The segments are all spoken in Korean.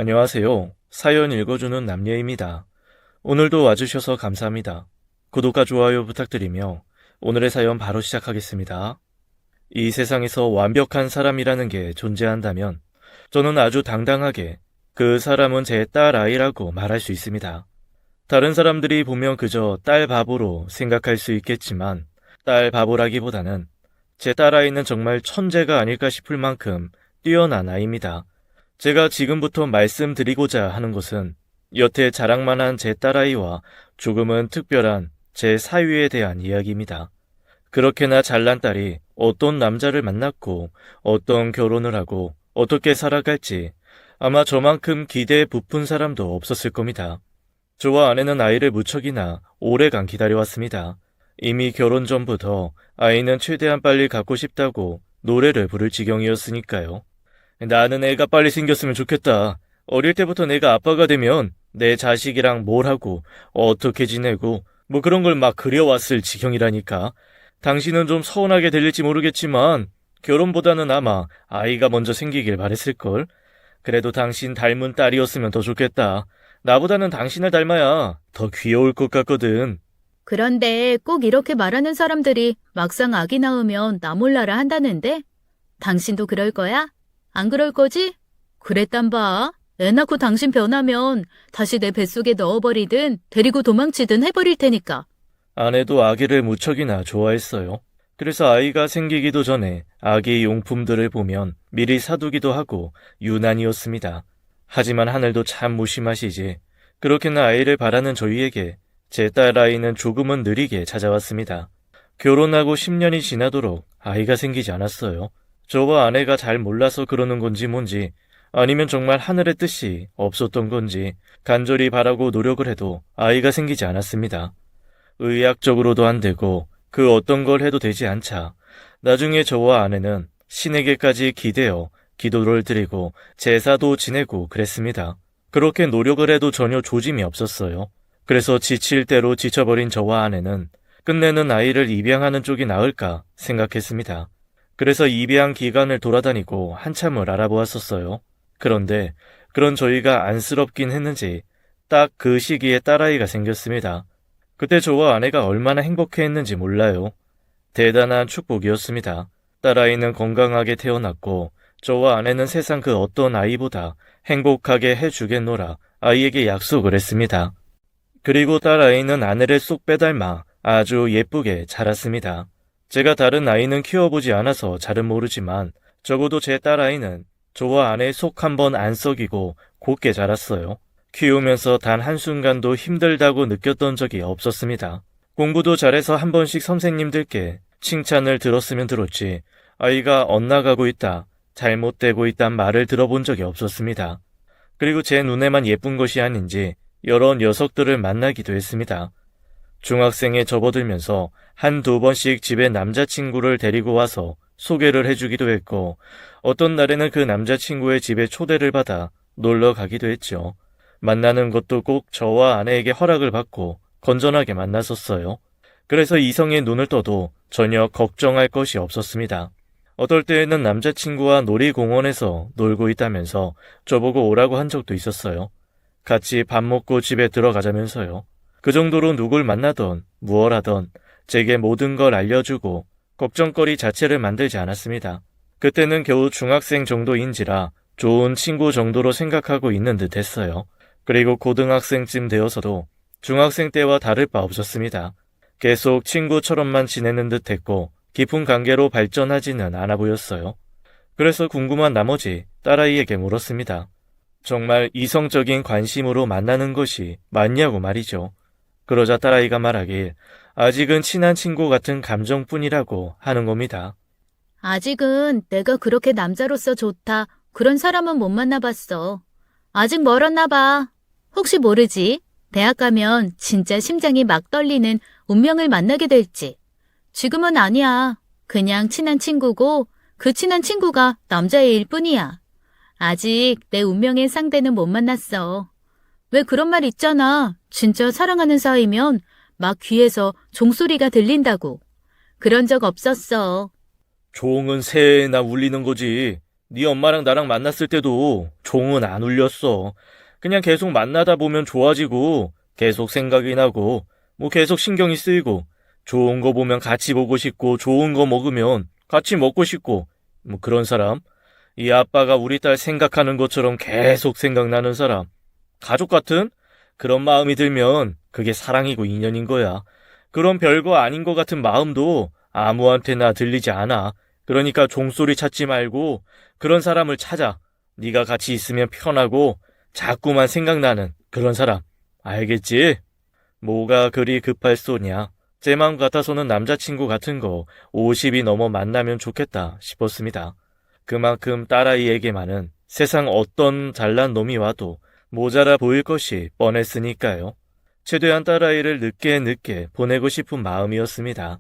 안녕하세요. 사연 읽어주는 남녀입니다. 오늘도 와주셔서 감사합니다. 구독과 좋아요 부탁드리며 오늘의 사연 바로 시작하겠습니다. 이 세상에서 완벽한 사람이라는 게 존재한다면 저는 아주 당당하게 그 사람은 제 딸아이라고 말할 수 있습니다. 다른 사람들이 보면 그저 딸 바보로 생각할 수 있겠지만 딸 바보라기보다는 제 딸아이는 정말 천재가 아닐까 싶을 만큼 뛰어난 아이입니다. 제가 지금부터 말씀드리고자 하는 것은 여태 자랑만한 제 딸아이와 조금은 특별한 제 사위에 대한 이야기입니다. 그렇게나 잘난 딸이 어떤 남자를 만났고 어떤 결혼을 하고 어떻게 살아갈지 아마 저만큼 기대에 부푼 사람도 없었을 겁니다. 저와 아내는 아이를 무척이나 오래간 기다려왔습니다. 이미 결혼 전부터 아이는 최대한 빨리 갖고 싶다고 노래를 부를 지경이었으니까요. 나는 애가 빨리 생겼으면 좋겠다. 어릴 때부터 내가 아빠가 되면 내 자식이랑 뭘 하고 어떻게 지내고 뭐 그런 걸 막 그려왔을 지경이라니까. 당신은 좀 서운하게 들릴지 모르겠지만 결혼보다는 아마 아이가 먼저 생기길 바랬을걸. 그래도 당신 닮은 딸이었으면 더 좋겠다. 나보다는 당신을 닮아야 더 귀여울 것 같거든. 그런데 꼭 이렇게 말하는 사람들이 막상 아기 낳으면 나 몰라라 한다는데? 당신도 그럴 거야? 안 그럴 거지? 그랬단 봐. 애 낳고 당신 변하면 다시 내 뱃속에 넣어버리든 데리고 도망치든 해버릴 테니까. 아내도 아기를 무척이나 좋아했어요. 그래서 아이가 생기기도 전에 아기 용품들을 보면 미리 사두기도 하고 유난이었습니다. 하지만 하늘도 참 무심하시지. 그렇게나 아이를 바라는 저희에게 제 딸아이는 조금은 느리게 찾아왔습니다. 결혼하고 10년이 지나도록 아이가 생기지 않았어요. 저와 아내가 잘 몰라서 그러는 건지 뭔지 아니면 정말 하늘의 뜻이 없었던 건지 간절히 바라고 노력을 해도 아이가 생기지 않았습니다. 의학적으로도 안 되고 그 어떤 걸 해도 되지 않자 나중에 저와 아내는 신에게까지 기대어 기도를 드리고 제사도 지내고 그랬습니다. 그렇게 노력을 해도 전혀 조짐이 없었어요. 그래서 지칠 대로 지쳐버린 저와 아내는 끝내는 아이를 입양하는 쪽이 나을까 생각했습니다. 그래서 입양 기관을 돌아다니고 한참을 알아보았었어요. 그런데 그런 저희가 안쓰럽긴 했는지 딱 그 시기에 딸아이가 생겼습니다. 그때 저와 아내가 얼마나 행복해했는지 몰라요. 대단한 축복이었습니다. 딸아이는 건강하게 태어났고 저와 아내는 세상 그 어떤 아이보다 행복하게 해주겠노라 아이에게 약속을 했습니다. 그리고 딸아이는 아내를 쏙 빼닮아 아주 예쁘게 자랐습니다. 제가 다른 아이는 키워보지 않아서 잘은 모르지만 적어도 제 딸아이는 저와 아내의 속 한번 안 썩이고 곱게 자랐어요. 키우면서 단 한순간도 힘들다고 느꼈던 적이 없었습니다. 공부도 잘해서 한 번씩 선생님들께 칭찬을 들었으면 들었지 아이가 엇나가고 있다, 잘못되고 있단 말을 들어본 적이 없었습니다. 그리고 제 눈에만 예쁜 것이 아닌지 여러 녀석들을 만나기도 했습니다. 중학생에 접어들면서 한두 번씩 집에 남자친구를 데리고 와서 소개를 해주기도 했고 어떤 날에는 그 남자친구의 집에 초대를 받아 놀러 가기도 했죠. 만나는 것도 꼭 저와 아내에게 허락을 받고 건전하게 만났었어요. 그래서 이성의 눈을 떠도 전혀 걱정할 것이 없었습니다. 어떨 때에는 남자친구와 놀이공원에서 놀고 있다면서 저보고 오라고 한 적도 있었어요. 같이 밥 먹고 집에 들어가자면서요. 그 정도로 누굴 만나던 무얼 하던 제게 모든 걸 알려주고 걱정거리 자체를 만들지 않았습니다. 그때는 겨우 중학생 정도인지라 좋은 친구 정도로 생각하고 있는 듯 했어요. 그리고 고등학생쯤 되어서도 중학생 때와 다를 바 없었습니다. 계속 친구처럼만 지내는 듯 했고 깊은 관계로 발전하지는 않아 보였어요. 그래서 궁금한 나머지 딸아이에게 물었습니다. 정말 이성적인 관심으로 만나는 것이 맞냐고 말이죠. 그러자 딸아이가 말하길 아직은 친한 친구 같은 감정뿐이라고 하는 겁니다. 아직은 내가 그렇게 남자로서 좋다. 그런 사람은 못 만나봤어. 아직 멀었나 봐. 혹시 모르지? 대학 가면 진짜 심장이 막 떨리는 운명을 만나게 될지. 지금은 아니야. 그냥 친한 친구고 그 친한 친구가 남자애일 뿐이야. 아직 내 운명의 상대는 못 만났어. 왜 그런 말 있잖아. 진짜 사랑하는 사이면 막 귀에서 종소리가 들린다고. 그런 적 없었어. 종은 새나 울리는 거지. 네 엄마랑 나랑 만났을 때도 종은 안 울렸어. 그냥 계속 만나다 보면 좋아지고 계속 생각이 나고 뭐 계속 신경이 쓰이고 좋은 거 보면 같이 보고 싶고 좋은 거 먹으면 같이 먹고 싶고 뭐 그런 사람. 이 아빠가 우리 딸 생각하는 것처럼 계속 생각나는 사람. 가족 같은 그런 마음이 들면 그게 사랑이고 인연인 거야. 그런 별거 아닌 것 같은 마음도 아무한테나 들리지 않아. 그러니까 종소리 찾지 말고 그런 사람을 찾아. 네가 같이 있으면 편하고 자꾸만 생각나는 그런 사람. 알겠지? 뭐가 그리 급할 소냐. 제 마음 같아서는 남자친구 같은 거 50이 넘어 만나면 좋겠다 싶었습니다. 그만큼 딸아이에게만은 세상 어떤 잘난 놈이 와도 모자라 보일 것이 뻔했으니까요. 최대한 딸아이를 늦게 보내고 싶은 마음이었습니다.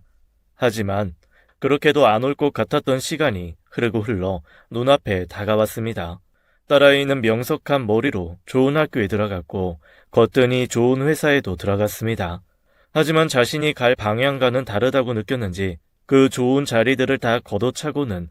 하지만 그렇게도 안 올 것 같았던 시간이 흐르고 흘러 눈앞에 다가왔습니다. 딸아이는 명석한 머리로 좋은 학교에 들어갔고 거뜬히 좋은 회사에도 들어갔습니다. 하지만 자신이 갈 방향과는 다르다고 느꼈는지 그 좋은 자리들을 다 걷어차고는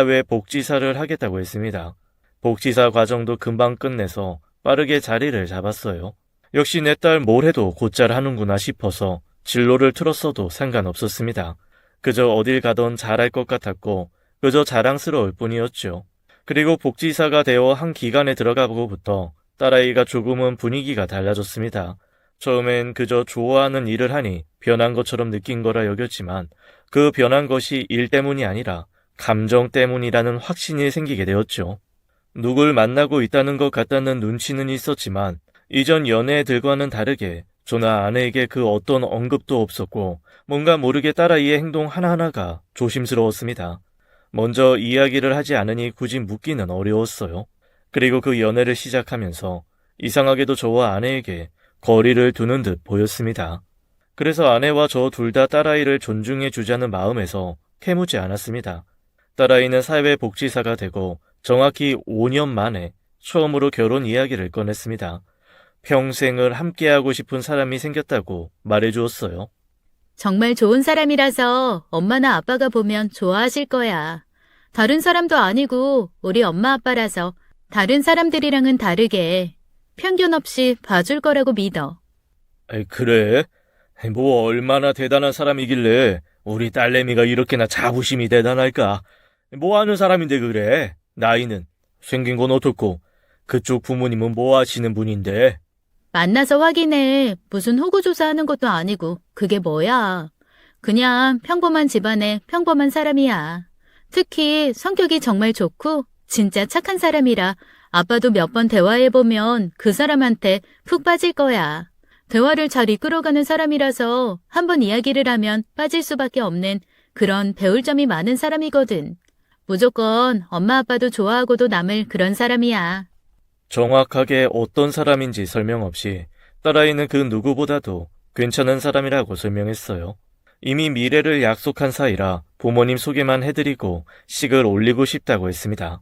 사회복지사를 하겠다고 했습니다. 복지사 과정도 금방 끝내서 빠르게 자리를 잡았어요. 역시 내 딸 뭘 해도 곧잘 하는구나 싶어서 진로를 틀었어도 상관없었습니다. 그저 어딜 가던 잘할 것 같았고 그저 자랑스러울 뿐이었죠. 그리고 복지사가 되어 한 기관에 들어가보고부터 딸아이가 조금은 분위기가 달라졌습니다. 처음엔 그저 좋아하는 일을 하니 변한 것처럼 느낀 거라 여겼지만 그 변한 것이 일 때문이 아니라 감정 때문이라는 확신이 생기게 되었죠. 누굴 만나고 있다는 것 같다는 눈치는 있었지만 이전 연애들과는 다르게 저나 아내에게 그 어떤 언급도 없었고 뭔가 모르게 딸아이의 행동 하나하나가 조심스러웠습니다. 먼저 이야기를 하지 않으니 굳이 묻기는 어려웠어요. 그리고 그 연애를 시작하면서 이상하게도 저와 아내에게 거리를 두는 듯 보였습니다. 그래서 아내와 저 둘 다 딸아이를 존중해 주자는 마음에서 캐묻지 않았습니다. 딸아이는 사회복지사가 되고 정확히 5년 만에 처음으로 결혼 이야기를 꺼냈습니다. 평생을 함께하고 싶은 사람이 생겼다고 말해주었어요. 정말 좋은 사람이라서 엄마나 아빠가 보면 좋아하실 거야. 다른 사람도 아니고 우리 엄마 아빠라서 다른 사람들이랑은 다르게 편견 없이 봐줄 거라고 믿어. 에이, 그래? 뭐 얼마나 대단한 사람이길래 우리 딸내미가 이렇게나 자부심이 대단할까? 뭐 하는 사람인데 그래? 나이는? 생긴 건 어떻고? 그쪽 부모님은 뭐 하시는 분인데? 만나서 확인해. 무슨 호구조사하는 것도 아니고 그게 뭐야. 그냥 평범한 집안의 평범한 사람이야. 특히 성격이 정말 좋고 진짜 착한 사람이라 아빠도 몇 번 대화해보면 그 사람한테 푹 빠질 거야. 대화를 잘 이끌어가는 사람이라서 한번 이야기를 하면 빠질 수밖에 없는 그런 배울 점이 많은 사람이거든. 무조건 엄마 아빠도 좋아하고도 남을 그런 사람이야. 정확하게 어떤 사람인지 설명 없이 딸아이는 그 누구보다도 괜찮은 사람이라고 설명했어요. 이미 미래를 약속한 사이라 부모님 소개만 해드리고 식을 올리고 싶다고 했습니다.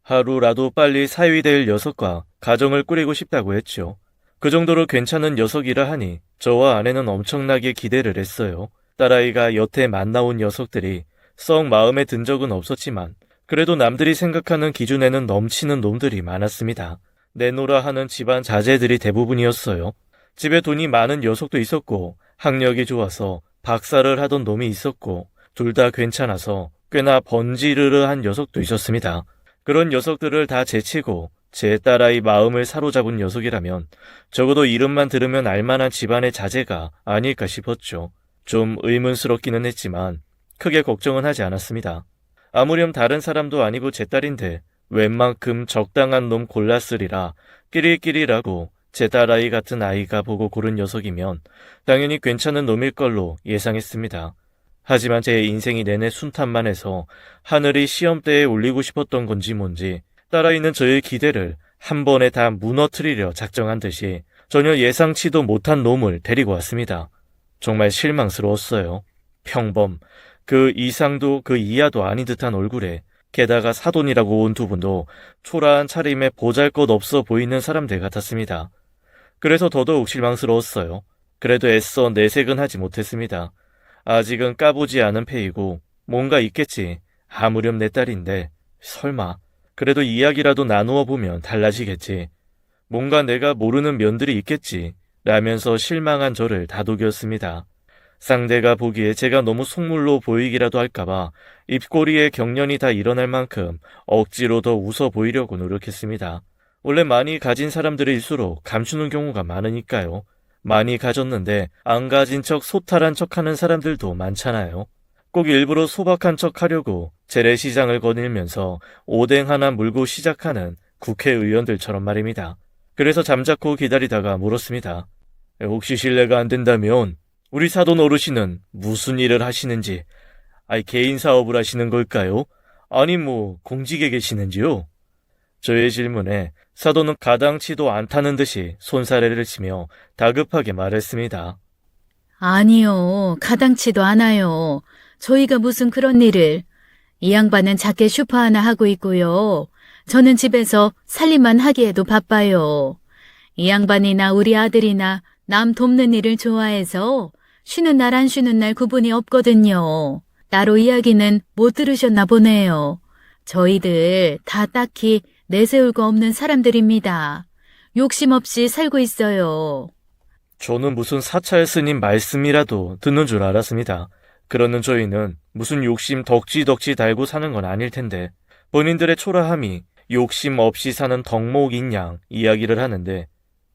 하루라도 빨리 사위 될 녀석과 가정을 꾸리고 싶다고 했죠. 그 정도로 괜찮은 녀석이라 하니 저와 아내는 엄청나게 기대를 했어요. 딸아이가 여태 만나온 녀석들이 썩 마음에 든 적은 없었지만 그래도 남들이 생각하는 기준에는 넘치는 놈들이 많았습니다. 내노라 하는 집안 자제들이 대부분이었어요. 집에 돈이 많은 녀석도 있었고 학력이 좋아서 박사를 하던 놈이 있었고 둘 다 괜찮아서 꽤나 번지르르한 녀석도 있었습니다. 그런 녀석들을 다 제치고 제 딸아이 마음을 사로잡은 녀석이라면 적어도 이름만 들으면 알만한 집안의 자제가 아닐까 싶었죠. 좀 의문스럽기는 했지만 크게 걱정은 하지 않았습니다. 아무렴 다른 사람도 아니고 제 딸인데 웬만큼 적당한 놈 골랐으리라 끼리끼리라고 제 딸아이 같은 아이가 보고 고른 녀석이면 당연히 괜찮은 놈일 걸로 예상했습니다. 하지만 제 인생이 내내 순탄만 해서 하늘이 시험대에 올리고 싶었던 건지 뭔지 딸아이는 저의 기대를 한 번에 다 무너뜨리려 작정한 듯이 전혀 예상치도 못한 놈을 데리고 왔습니다. 정말 실망스러웠어요. 평범, 그 이상도 그 이하도 아닌 듯한 얼굴에 게다가 사돈이라고 온 두 분도 초라한 차림에 보잘것없어 보이는 사람들 같았습니다. 그래서 더더욱 실망스러웠어요. 그래도 애써 내색은 하지 못했습니다. 아직은 까보지 않은 패이고 뭔가 있겠지. 아무렴 내 딸인데 설마 그래도 이야기라도 나누어 보면 달라지겠지. 뭔가 내가 모르는 면들이 있겠지. 라면서 실망한 저를 다독였습니다. 상대가 보기에 제가 너무 속물로 보이기라도 할까봐 입꼬리에 경련이 다 일어날 만큼 억지로 더 웃어 보이려고 노력했습니다. 원래 많이 가진 사람들일수록 감추는 경우가 많으니까요. 많이 가졌는데 안 가진 척 소탈한 척하는 사람들도 많잖아요. 꼭 일부러 소박한 척 하려고 재래시장을 거닐면서 오뎅 하나 물고 시작하는 국회의원들처럼 말입니다. 그래서 잠자코 기다리다가 물었습니다. 혹시 실례가 안 된다면 우리 사돈 어르신은 무슨 일을 하시는지, 개인 사업을 하시는 걸까요? 아니 공직에 계시는지요? 저의 질문에 사돈은 가당치도 않다는 듯이 손사래를 치며 다급하게 말했습니다. 아니요, 가당치도 않아요. 저희가 무슨 그런 일을. 이 양반은 작게 슈퍼 하나 하고 있고요. 저는 집에서 살림만 하기에도 바빠요. 이 양반이나 우리 아들이나 남 돕는 일을 좋아해서 쉬는 날 안 쉬는 날 구분이 없거든요. 따로 이야기는 못 들으셨나 보네요. 저희들 다 딱히 내세울 거 없는 사람들입니다. 욕심 없이 살고 있어요. 저는 무슨 사찰 스님 말씀이라도 듣는 줄 알았습니다. 그러는 저희는 무슨 욕심 덕지덕지 달고 사는 건 아닐 텐데 본인들의 초라함이 욕심 없이 사는 덕목인 양 이야기를 하는데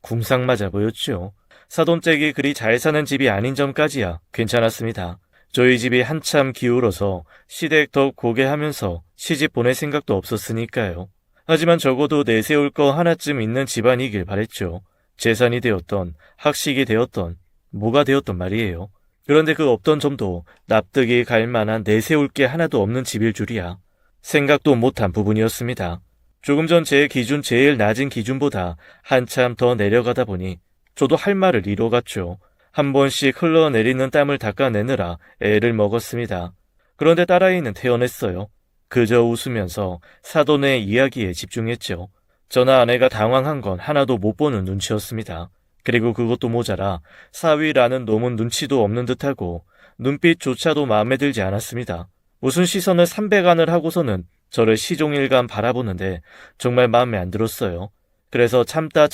궁상 맞아 보였죠. 사돈댁이 그리 잘 사는 집이 아닌 점까지야 괜찮았습니다. 저희 집이 한참 기울어서 시댁 더 고게 하면서 시집 보낼 생각도 없었으니까요. 하지만 적어도 내세울 거 하나쯤 있는 집안이길 바랬죠. 재산이 되었던, 학식이 되었던, 뭐가 되었던 말이에요. 그런데 그 없던 점도 납득이 갈 만한 내세울 게 하나도 없는 집일 줄이야. 생각도 못한 부분이었습니다. 조금 전 제 기준 제일 낮은 기준보다 한참 더 내려가다 보니 저도 할 말을 잃어갔죠. 한 번씩 흘러내리는 땀을 닦아내느라 애를 먹었습니다. 그런데 딸아이는 태어났어요. 그저 웃으면서 사돈의 이야기에 집중했죠. 저나 아내가 당황한 건 하나도 못 보는 눈치였습니다. 그리고 그것도 모자라 사위라는 놈은 눈치도 없는 듯하고 눈빛조차도 마음에 들지 않았습니다. 무슨 시선을 300안을 하고서는 저를 시종일관 바라보는데 정말 마음에 안 들었어요. 그래서 참다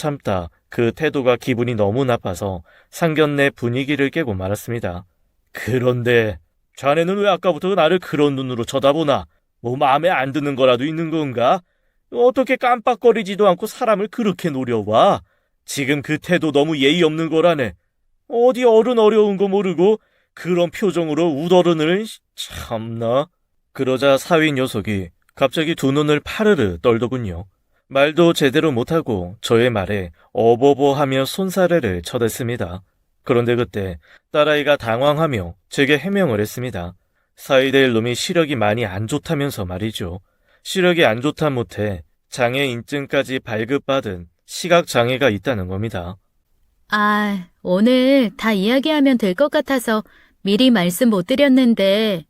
그 태도가 기분이 너무 나빠서 상견례 분위기를 깨고 말았습니다. 그런데 자네는 왜 아까부터 나를 그런 눈으로 쳐다보나? 마음에 안 드는 거라도 있는 건가? 어떻게 깜빡거리지도 않고 사람을 그렇게 노려봐? 지금 그 태도 너무 예의 없는 거라네. 어디 어른 어려운 거 모르고 그런 표정으로 웃어른을 참나. 그러자 사위 녀석이 갑자기 두 눈을 파르르 떨더군요. 말도 제대로 못하고 저의 말에 어버버하며 손사래를 쳐댔습니다. 그런데 그때 딸아이가 당황하며 제게 해명을 했습니다. 사위될 놈이 시력이 많이 안 좋다면서 말이죠. 시력이 안 좋다 못해 장애인증까지 발급받은 시각장애가 있다는 겁니다. 오늘 다 이야기하면 될 것 같아서 미리 말씀 못 드렸는데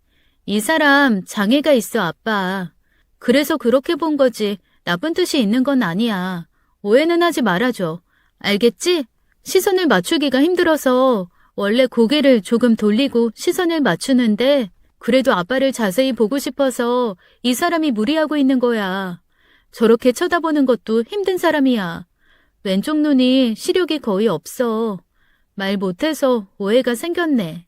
이 사람 장애가 있어, 아빠. 그래서 그렇게 본 거지 나쁜 뜻이 있는 건 아니야. 오해는 하지 말아줘. 알겠지? 시선을 맞추기가 힘들어서 원래 고개를 조금 돌리고 시선을 맞추는데 그래도 아빠를 자세히 보고 싶어서 이 사람이 무리하고 있는 거야. 저렇게 쳐다보는 것도 힘든 사람이야. 왼쪽 눈이 시력이 거의 없어. 말 못해서 오해가 생겼네.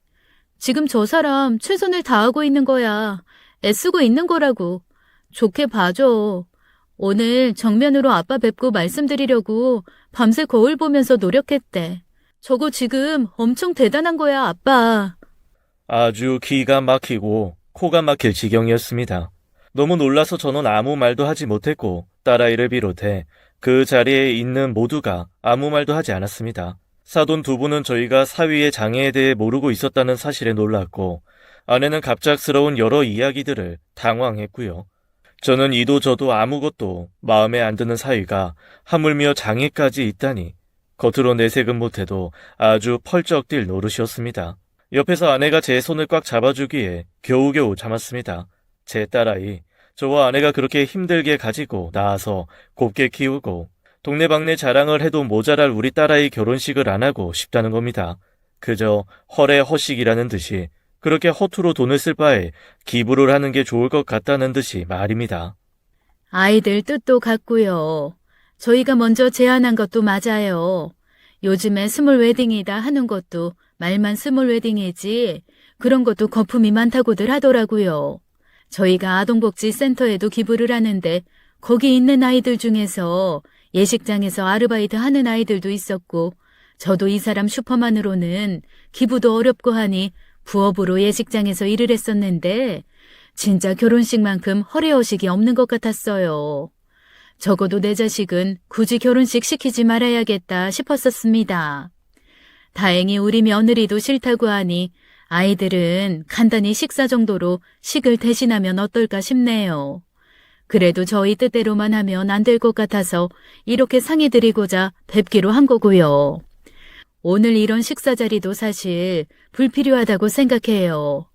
지금 저 사람 최선을 다하고 있는 거야. 애쓰고 있는 거라고. 좋게 봐줘. 오늘 정면으로 아빠 뵙고 말씀드리려고 밤새 거울 보면서 노력했대. 저거 지금 엄청 대단한 거야, 아빠. 아주 기가 막히고 코가 막힐 지경이었습니다. 너무 놀라서 저는 아무 말도 하지 못했고 딸아이를 비롯해 그 자리에 있는 모두가 아무 말도 하지 않았습니다. 사돈 두 분은 저희가 사위의 장애에 대해 모르고 있었다는 사실에 놀랐고 아내는 갑작스러운 여러 이야기들을 당황했고요. 저는 이도 저도 아무것도 마음에 안 드는 사위가 하물며 장애까지 있다니 겉으로 내색은 못해도 아주 펄쩍 뛸 노릇이었습니다. 옆에서 아내가 제 손을 꽉 잡아주기에 겨우겨우 참았습니다. 제 딸아이, 저와 아내가 그렇게 힘들게 가지고 낳아서 곱게 키우고 동네방네 자랑을 해도 모자랄 우리 딸아이 결혼식을 안 하고 싶다는 겁니다. 그저 허례허식이라는 듯이 그렇게 허투루 돈을 쓸 바에 기부를 하는 게 좋을 것 같다는 듯이 말입니다. 아이들 뜻도 같고요. 저희가 먼저 제안한 것도 맞아요. 요즘에 스몰 웨딩이다 하는 것도 말만 스몰 웨딩이지 그런 것도 거품이 많다고들 하더라고요. 저희가 아동복지센터에도 기부를 하는데 거기 있는 아이들 중에서 예식장에서 아르바이트 하는 아이들도 있었고 저도 이 사람 슈퍼만으로는 기부도 어렵고 하니 부업으로 예식장에서 일을 했었는데 진짜 결혼식만큼 허례허식이 없는 것 같았어요. 적어도 내 자식은 굳이 결혼식 시키지 말아야겠다 싶었었습니다. 다행히 우리 며느리도 싫다고 하니 아이들은 간단히 식사 정도로 식을 대신하면 어떨까 싶네요. 그래도 저희 뜻대로만 하면 안 될 것 같아서 이렇게 상의드리고자 뵙기로 한 거고요. 오늘 이런 식사 자리도 사실 불필요하다고 생각해요.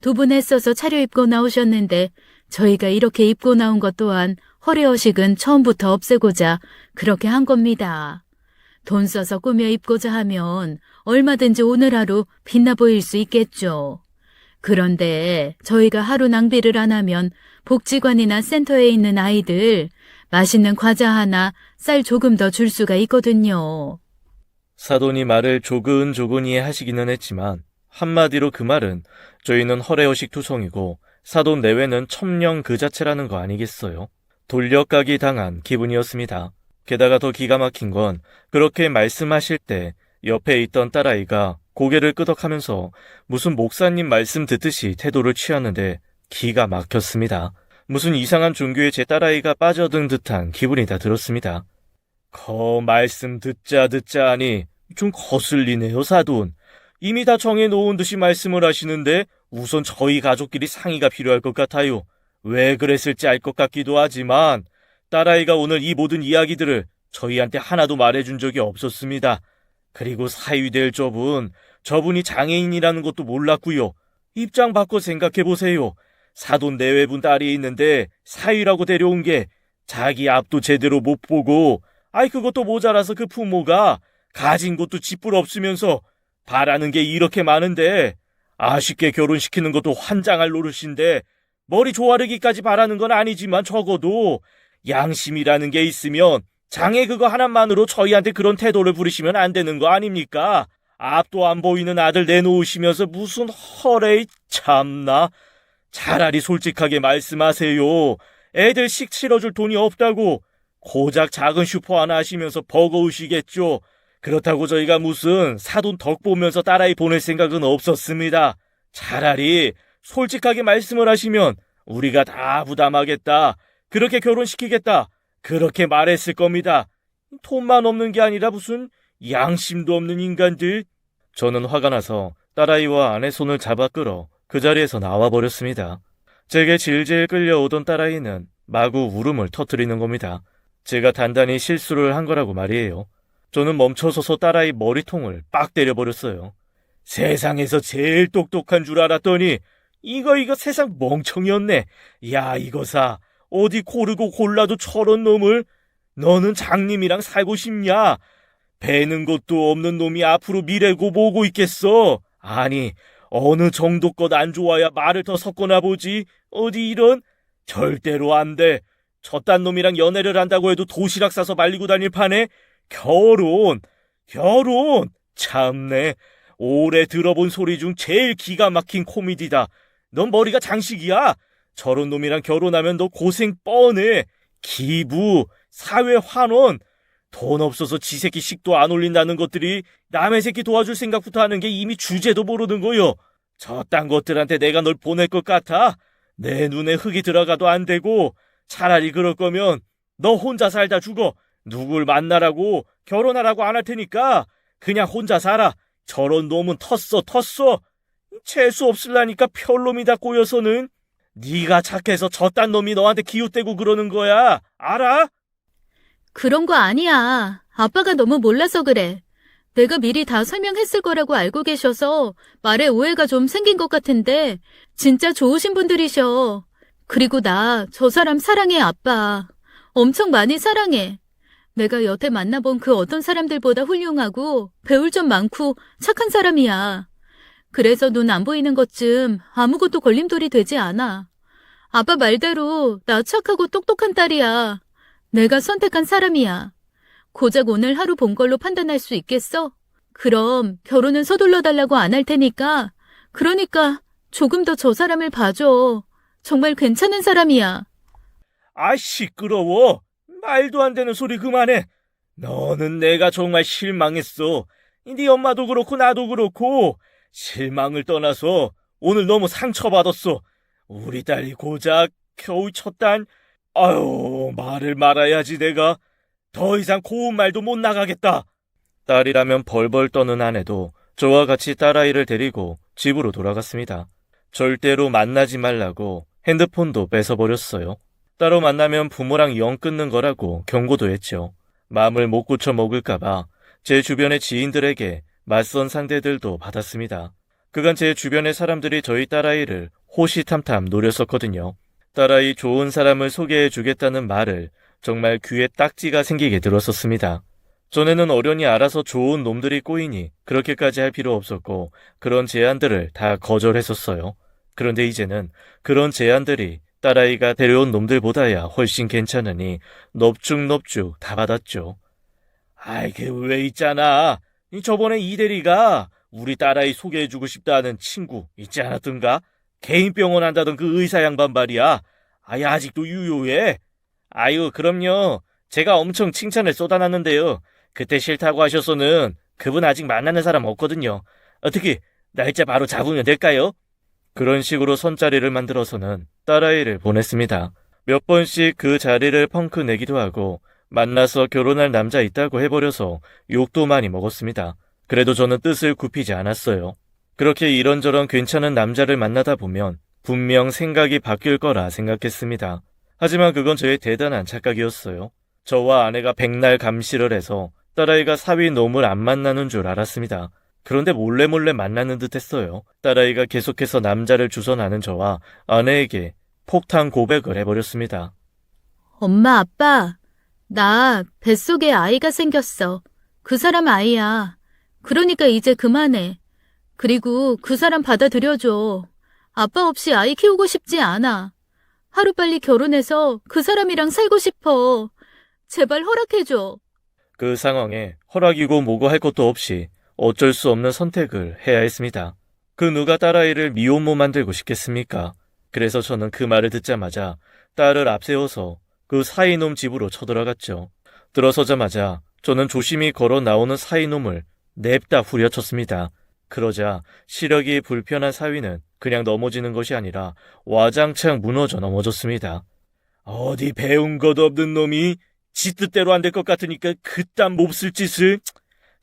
두 분 애써서 차려입고 나오셨는데 저희가 이렇게 입고 나온 것 또한 허례허식은 처음부터 없애고자 그렇게 한 겁니다. 돈 써서 꾸며 입고자 하면 얼마든지 오늘 하루 빛나 보일 수 있겠죠. 그런데 저희가 하루 낭비를 안 하면 복지관이나 센터에 있는 아이들 맛있는 과자 하나, 쌀 조금 더 줄 수가 있거든요. 사돈이 말을 조근조근히 하시기는 했지만 한마디로 그 말은 저희는 허례허식 투성이고 사돈 내외는 첨령 그 자체라는 거 아니겠어요? 돌려까기 당한 기분이었습니다. 게다가 더 기가 막힌 건 그렇게 말씀하실 때 옆에 있던 딸아이가 고개를 끄덕하면서 무슨 목사님 말씀 듣듯이 태도를 취하는데 기가 막혔습니다. 무슨 이상한 종교에 제 딸아이가 빠져든 듯한 기분이 다 들었습니다. 말씀 듣자 하니 좀 거슬리네요, 사돈. 이미 다 정해놓은 듯이 말씀을 하시는데 우선 저희 가족끼리 상의가 필요할 것 같아요. 왜 그랬을지 알 것 같기도 하지만 딸아이가 오늘 이 모든 이야기들을 저희한테 하나도 말해준 적이 없었습니다. 그리고 사위될 저분이 장애인이라는 것도 몰랐고요. 입장 바꿔 생각해보세요. 사돈 내외분 딸이 있는데 사위라고 데려온 게 자기 앞도 제대로 못 보고 그것도 모자라서 그 부모가 가진 것도 쥐뿔 없으면서 바라는 게 이렇게 많은데 아쉽게 결혼시키는 것도 환장할 노릇인데 머리 조아르기까지 바라는 건 아니지만 적어도 양심이라는 게 있으면 장애 그거 하나만으로 저희한테 그런 태도를 부리시면 안 되는 거 아닙니까? 앞도 안 보이는 아들 내놓으시면서 무슨 허레이 참나. 차라리 솔직하게 말씀하세요. 애들 식 치러줄 돈이 없다고 고작 작은 슈퍼 하나 하시면서 버거우시겠죠. 그렇다고 저희가 무슨 사돈 덕 보면서 딸아이 보낼 생각은 없었습니다. 차라리 솔직하게 말씀을 하시면 우리가 다 부담하겠다. 그렇게 결혼시키겠다. 그렇게 말했을 겁니다. 돈만 없는 게 아니라 무슨 양심도 없는 인간들. 저는 화가 나서 딸아이와 아내 손을 잡아 끌어 그 자리에서 나와버렸습니다. 제게 질질 끌려오던 딸아이는 마구 울음을 터뜨리는 겁니다. 제가 단단히 실수를 한 거라고 말이에요. 저는 멈춰서서 딸아이 머리통을 빡 때려버렸어요. 세상에서 제일 똑똑한 줄 알았더니 이거 세상 멍청이었네. 야, 이거사. 어디 고르고 골라도 저런 놈을. 너는 장님이랑 살고 싶냐? 배는 것도 없는 놈이 앞으로 미래고 뭐고 있겠어. 아니, 어느 정도 것 안 좋아야 말을 더 섞거나 보지. 어디 이런. 절대로 안 돼. 저딴 놈이랑 연애를 한다고 해도 도시락 싸서 말리고 다닐 판에 결혼. 참네. 오래 들어본 소리 중 제일 기가 막힌 코미디다. 넌 머리가 장식이야. 저런 놈이랑 결혼하면 너 고생 뻔해. 기부, 사회 환원. 돈 없어서 지 새끼 식도 안 올린다는 것들이 남의 새끼 도와줄 생각부터 하는 게 이미 주제도 모르는 거요. 저딴 것들한테 내가 널 보낼 것 같아? 내 눈에 흙이 들어가도 안 되고 차라리 그럴 거면 너 혼자 살다 죽어. 누굴 만나라고 결혼하라고 안 할 테니까 그냥 혼자 살아. 저런 놈은 텄어. 재수 없을라니까 별놈이다 꼬여서는. 네가 착해서 저딴 놈이 너한테 기웃대고 그러는 거야. 알아? 그런 거 아니야. 아빠가 너무 몰라서 그래. 내가 미리 다 설명했을 거라고 알고 계셔서 말에 오해가 좀 생긴 것 같은데 진짜 좋으신 분들이셔. 그리고 나 저 사람 사랑해, 아빠. 엄청 많이 사랑해. 내가 여태 만나본 그 어떤 사람들보다 훌륭하고 배울 점 많고 착한 사람이야. 그래서 눈 안 보이는 것쯤 아무것도 걸림돌이 되지 않아. 아빠 말대로 나 착하고 똑똑한 딸이야. 내가 선택한 사람이야. 고작 오늘 하루 본 걸로 판단할 수 있겠어? 그럼 결혼은 서둘러 달라고 안 할 테니까. 그러니까 조금 더 저 사람을 봐줘. 정말 괜찮은 사람이야. 아, 시끄러워. 말도 안 되는 소리 그만해. 너는 내가 정말 실망했어. 네 엄마도 그렇고 나도 그렇고 실망을 떠나서 오늘 너무 상처받았어. 우리 딸이 고작 겨우 첫 단. 아유, 말을 말아야지 내가. 더 이상 고운 말도 못 나가겠다. 딸이라면 벌벌 떠는 아내도 저와 같이 딸아이를 데리고 집으로 돌아갔습니다. 절대로 만나지 말라고 핸드폰도 뺏어버렸어요. 따로 만나면 부모랑 영 끊는 거라고 경고도 했죠. 마음을 못 고쳐 먹을까봐 제 주변의 지인들에게 맞선 상대들도 받았습니다. 그간 제 주변의 사람들이 저희 딸아이를 호시탐탐 노렸었거든요. 딸아이 좋은 사람을 소개해주겠다는 말을 정말 귀에 딱지가 생기게 들었었습니다. 전에는 어련히 알아서 좋은 놈들이 꼬이니 그렇게까지 할 필요 없었고 그런 제안들을 다 거절했었어요. 그런데 이제는 그런 제안들이 딸아이가 데려온 놈들보다야 훨씬 괜찮으니 넙죽넙죽 다 받았죠. 아이, 왜 있잖아. 저번에 이대리가 우리 딸아이 소개해주고 싶다는 친구 있지 않았던가? 개인병원 한다던 그 의사 양반 말이야. 아이, 아직도 유효해. 아유, 그럼요. 제가 엄청 칭찬을 쏟아놨는데요. 그때 싫다고 하셔서는 그분 아직 만나는 사람 없거든요. 어떻게 날짜 바로 잡으면 될까요? 그런 식으로 선자리를 만들어서는 딸아이를 보냈습니다. 몇 번씩 그 자리를 펑크 내기도 하고 만나서 결혼할 남자 있다고 해버려서 욕도 많이 먹었습니다. 그래도 저는 뜻을 굽히지 않았어요. 그렇게 이런저런 괜찮은 남자를 만나다 보면 분명 생각이 바뀔 거라 생각했습니다. 하지만 그건 저의 대단한 착각이었어요. 저와 아내가 백날 감시를 해서 딸아이가 사위 놈을 안 만나는 줄 알았습니다. 그런데 몰래 만나는 듯 했어요. 딸아이가 계속해서 남자를 주선하는 저와 아내에게 폭탄 고백을 해버렸습니다. 엄마, 아빠, 나 뱃속에 아이가 생겼어. 그 사람 아이야. 그러니까 이제 그만해. 그리고 그 사람 받아들여줘. 아빠 없이 아이 키우고 싶지 않아. 하루빨리 결혼해서 그 사람이랑 살고 싶어. 제발 허락해줘. 그 상황에 허락이고 뭐고 할 것도 없이 어쩔 수 없는 선택을 해야 했습니다. 그 누가 딸아이를 미혼모 만들고 싶겠습니까? 그래서 저는 그 말을 듣자마자 딸을 앞세워서 그 사이놈 집으로 쳐들어갔죠. 들어서자마자 저는 조심히 걸어 나오는 사이놈을 냅다 후려쳤습니다. 그러자 시력이 불편한 사위는 그냥 넘어지는 것이 아니라 와장창 무너져 넘어졌습니다. 어디 배운 것 없는 놈이 지 뜻대로 안 될 것 같으니까 그딴 몹쓸 짓을.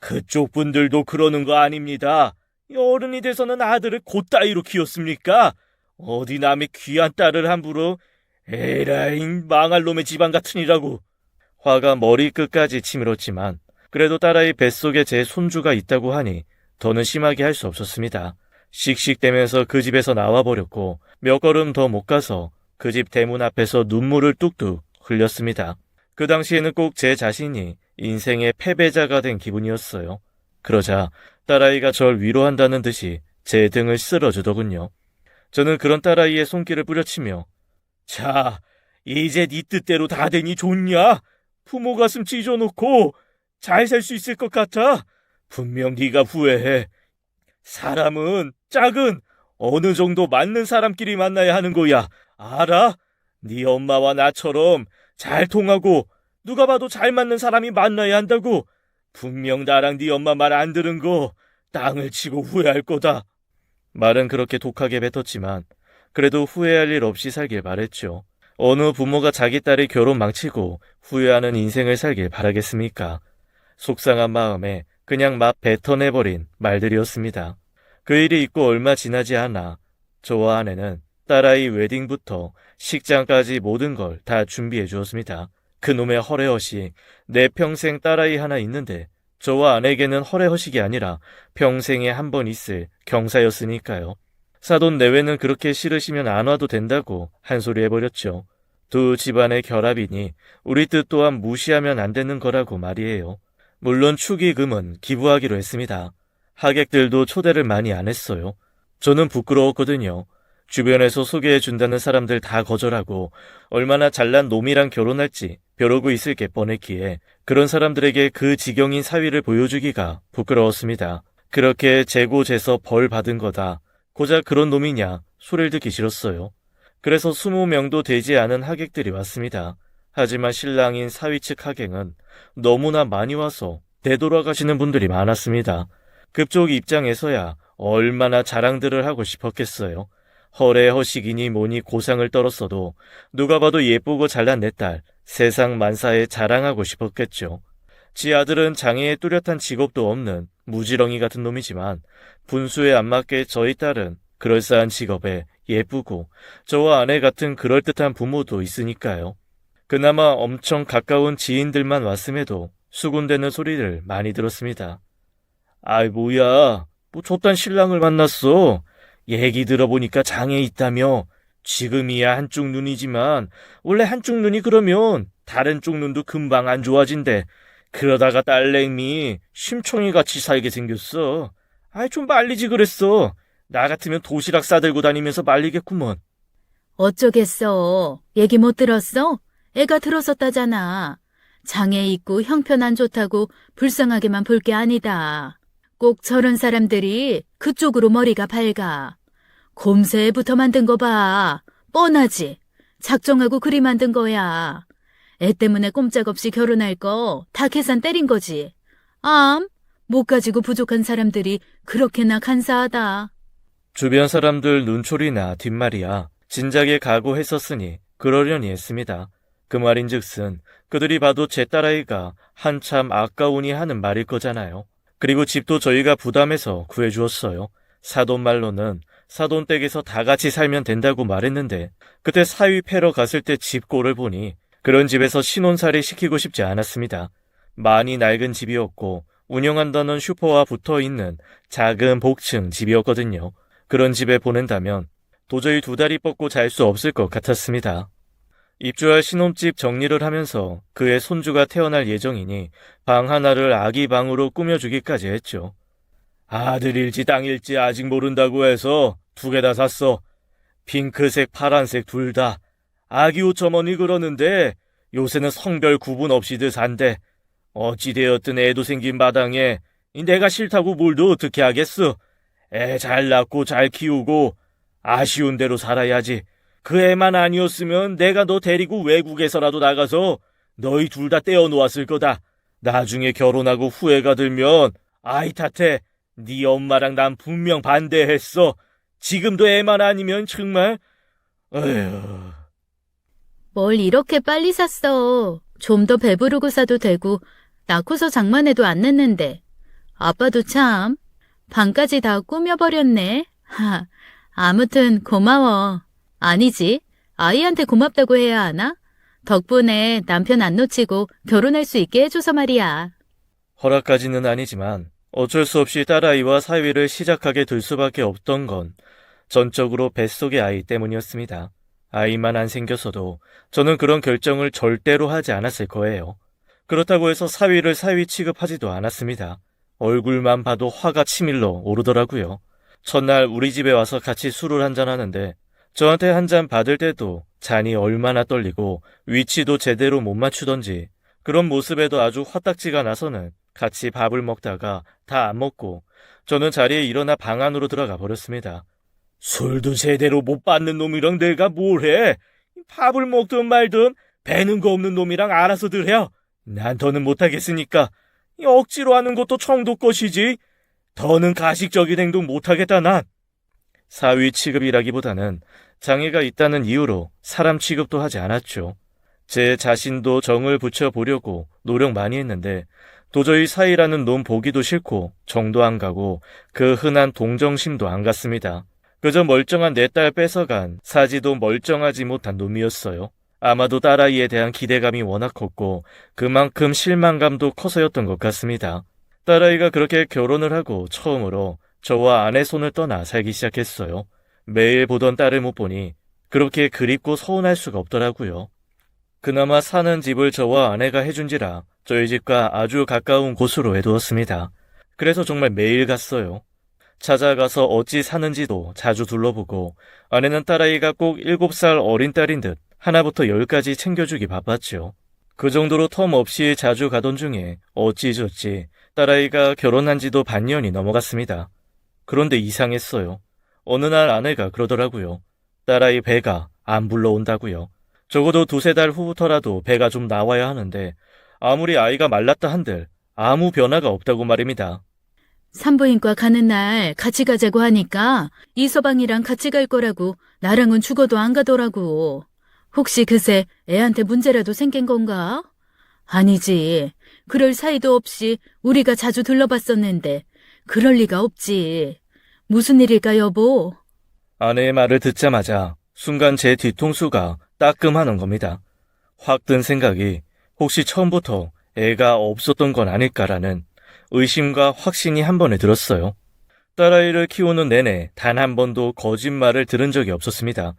그쪽 분들도 그러는 거 아닙니다. 어른이 돼서는 아들을 곧따위로 키웠습니까? 어디 남의 귀한 딸을 함부로. 에라잉, 망할 놈의 집안 같으니라고. 화가 머리끝까지 치밀었지만 그래도 딸아이 뱃속에 제 손주가 있다고 하니 더는 심하게 할 수 없었습니다. 씩씩대면서 그 집에서 나와버렸고 몇 걸음 더 못 가서 그 집 대문 앞에서 눈물을 뚝뚝 흘렸습니다. 그 당시에는 꼭 제 자신이 인생의 패배자가 된 기분이었어요. 그러자 딸아이가 절 위로한다는 듯이 제 등을 쓸어주더군요. 저는 그런 딸아이의 손길을 뿌려치며 자, 이제 네 뜻대로 다 되니 좋냐? 부모 가슴 찢어놓고 잘 살 수 있을 것 같아? 분명 네가 후회해. 사람은 짝은 어느 정도 맞는 사람끼리 만나야 하는 거야. 알아? 네 엄마와 나처럼 잘 통하고 누가 봐도 잘 맞는 사람이 만나야 한다고. 분명 나랑 네 엄마 말 안 들은 거 땅을 치고 후회할 거다. 말은 그렇게 독하게 뱉었지만 그래도 후회할 일 없이 살길 바랬죠. 어느 부모가 자기 딸이 결혼 망치고 후회하는 인생을 살길 바라겠습니까? 속상한 마음에 그냥 막 뱉어내버린 말들이었습니다. 그 일이 있고 얼마 지나지 않아 저와 아내는 딸아이 웨딩부터 식장까지 모든 걸 다 준비해 주었습니다. 그놈의 허례허식, 내 평생 딸아이 하나 있는데 저와 아내에게는 허례허식이 아니라 평생에 한 번 있을 경사였으니까요. 사돈 내외는 그렇게 싫으시면 안 와도 된다고 한 소리 해버렸죠. 두 집안의 결합이니 우리 뜻 또한 무시하면 안 되는 거라고 말이에요. 물론 축의금은 기부하기로 했습니다. 하객들도 초대를 많이 안 했어요. 저는 부끄러웠거든요. 주변에서 소개해준다는 사람들 다 거절하고 얼마나 잘난 놈이랑 결혼할지 벼르고 있을 게 뻔했기에 그런 사람들에게 그 지경인 사위를 보여주기가 부끄러웠습니다. 그렇게 재고재서 벌 받은 거다. 고작 그런 놈이냐 소리를 듣기 싫었어요. 그래서 20명도 되지 않은 하객들이 왔습니다. 하지만 신랑인 사위 측 하객은 너무나 많이 와서 되돌아가시는 분들이 많았습니다. 그쪽 입장에서야 얼마나 자랑들을 하고 싶었겠어요. 허례허식이니 뭐니 고상을 떨었어도 누가 봐도 예쁘고 잘난 내 딸 세상 만사에 자랑하고 싶었겠죠. 지 아들은 장애에 뚜렷한 직업도 없는 무지렁이 같은 놈이지만 분수에 안 맞게 저희 딸은 그럴싸한 직업에 예쁘고 저와 아내 같은 그럴듯한 부모도 있으니까요. 그나마 엄청 가까운 지인들만 왔음에도 수군대는 소리를 많이 들었습니다. 아이 뭐야, 뭐 저딴 신랑을 만났어. 얘기 들어보니까 장애 있다며. 지금이야 한쪽 눈이지만 원래 한쪽 눈이 그러면 다른 쪽 눈도 금방 안 좋아진대. 그러다가 딸내미 심청이같이 살게 생겼어. 아이 좀 말리지 그랬어. 나 같으면 도시락 싸들고 다니면서 말리겠구먼. 어쩌겠어. 얘기 못 들었어? 애가 들었었다잖아. 장애 있고 형편 안 좋다고 불쌍하게만 볼 게 아니다. 꼭 저런 사람들이 그쪽으로 머리가 밝아. 곰새부터 만든 거 봐. 뻔하지. 작정하고 그리 만든 거야. 애 때문에 꼼짝없이 결혼할 거 다 계산 때린 거지. 못 가지고 부족한 사람들이 그렇게나 간사하다. 주변 사람들 눈초리나 뒷말이야 진작에 각오했었으니 그러려니 했습니다. 그 말인즉슨 그들이 봐도 제 딸아이가 한참 아까우니 하는 말일 거잖아요. 그리고 집도 저희가 부담해서 구해주었어요. 사돈 말로는 사돈댁에서 다 같이 살면 된다고 말했는데 그때 사위 패러 갔을 때 집 꼴을 보니 그런 집에서 신혼살이 시키고 싶지 않았습니다. 많이 낡은 집이었고 운영한다는 슈퍼와 붙어있는 작은 복층 집이었거든요. 그런 집에 보낸다면 도저히 두 다리 뻗고 잘 수 없을 것 같았습니다. 입주할 신혼집 정리를 하면서 그의 손주가 태어날 예정이니 방 하나를 아기 방으로 꾸며주기까지 했죠. 아들일지 딸일지 아직 모른다고 해서 2개 다 샀어. 핑크색, 파란색 둘 다. 아기 옷점원이 그러는데 요새는 성별 구분 없이들 산대. 어찌되었든 애도 생긴 마당에 내가 싫다고 뭘도 어떻게 하겠어. 애 잘 낳고 잘 키우고 아쉬운 대로 살아야지. 그 애만 아니었으면 내가 너 데리고 외국에서라도 나가서 너희 둘 다 떼어놓았을 거다. 나중에 결혼하고 후회가 들면 아이 탓해. 네 엄마랑 난 분명 반대했어. 지금도 애만 아니면 정말. 어휴. 뭘 이렇게 빨리 샀어. 좀 더 배부르고 사도 되고 낳고서 장만해도 안 냈는데. 아빠도 참 방까지 다 꾸며버렸네. 아무튼 고마워. 아니지. 아이한테 고맙다고 해야 하나? 덕분에 남편 안 놓치고 결혼할 수 있게 해줘서 말이야. 허락까지는 아니지만 어쩔 수 없이 딸아이와 사위를 시작하게 될 수밖에 없던 건 전적으로 뱃속의 아이 때문이었습니다. 아이만 안 생겼어도 저는 그런 결정을 절대로 하지 않았을 거예요. 그렇다고 해서 사위를 사위 취급하지도 않았습니다. 얼굴만 봐도 화가 치밀러 오르더라고요. 첫날 우리 집에 와서 같이 술을 한잔하는데 저한테 한 잔 받을 때도 잔이 얼마나 떨리고 위치도 제대로 못 맞추던지 그런 모습에도 아주 화딱지가 나서는 같이 밥을 먹다가 다 안 먹고 저는 자리에 일어나 방 안으로 들어가 버렸습니다. 술도 제대로 못 받는 놈이랑 내가 뭘 해? 밥을 먹든 말든 배는 거 없는 놈이랑 알아서들 해요. 난 더는 못하겠으니까. 억지로 하는 것도 청도 것이지. 더는 가식적인 행동 못하겠다 난. 사위 취급이라기보다는 장애가 있다는 이유로 사람 취급도 하지 않았죠. 제 자신도 정을 붙여보려고 노력 많이 했는데 도저히 사위라는 놈 보기도 싫고 정도 안 가고 그 흔한 동정심도 안 갔습니다. 그저 멀쩡한 내 딸 뺏어간 사지도 멀쩡하지 못한 놈이었어요. 아마도 딸아이에 대한 기대감이 워낙 컸고 그만큼 실망감도 커서였던 것 같습니다. 딸아이가 그렇게 결혼을 하고 처음으로 저와 아내 손을 떠나 살기 시작했어요. 매일 보던 딸을 못 보니 그렇게 그립고 서운할 수가 없더라고요. 그나마 사는 집을 저와 아내가 해준지라 저희 집과 아주 가까운 곳으로 해두었습니다. 그래서 정말 매일 갔어요. 찾아가서 어찌 사는지도 자주 둘러보고 아내는 딸아이가 꼭 7살 어린 딸인 듯 하나부터 10까지 챙겨주기 바빴죠. 그 정도로 텀없이 자주 가던 중에 어찌저찌 딸아이가 결혼한 지도 반년이 넘어갔습니다. 그런데 이상했어요. 어느 날 아내가 그러더라고요. 딸아이 배가 안 불러온다고요. 적어도 2-3달 후부터라도 배가 좀 나와야 하는데 아무리 아이가 말랐다 한들 아무 변화가 없다고 말입니다. 산부인과 가는 날 같이 가자고 하니까 이서방이랑 같이 갈 거라고 나랑은 죽어도 안 가더라고. 혹시 그새 애한테 문제라도 생긴 건가? 아니지. 그럴 사이도 없이 우리가 자주 들러봤었는데 그럴 리가 없지. 무슨 일일까, 여보? 아내의 말을 듣자마자 순간 제 뒤통수가 따끔하는 겁니다. 확 든 생각이 혹시 처음부터 애가 없었던 건 아닐까라는 의심과 확신이 한 번에 들었어요. 딸아이를 키우는 내내 단 한 번도 거짓말을 들은 적이 없었습니다.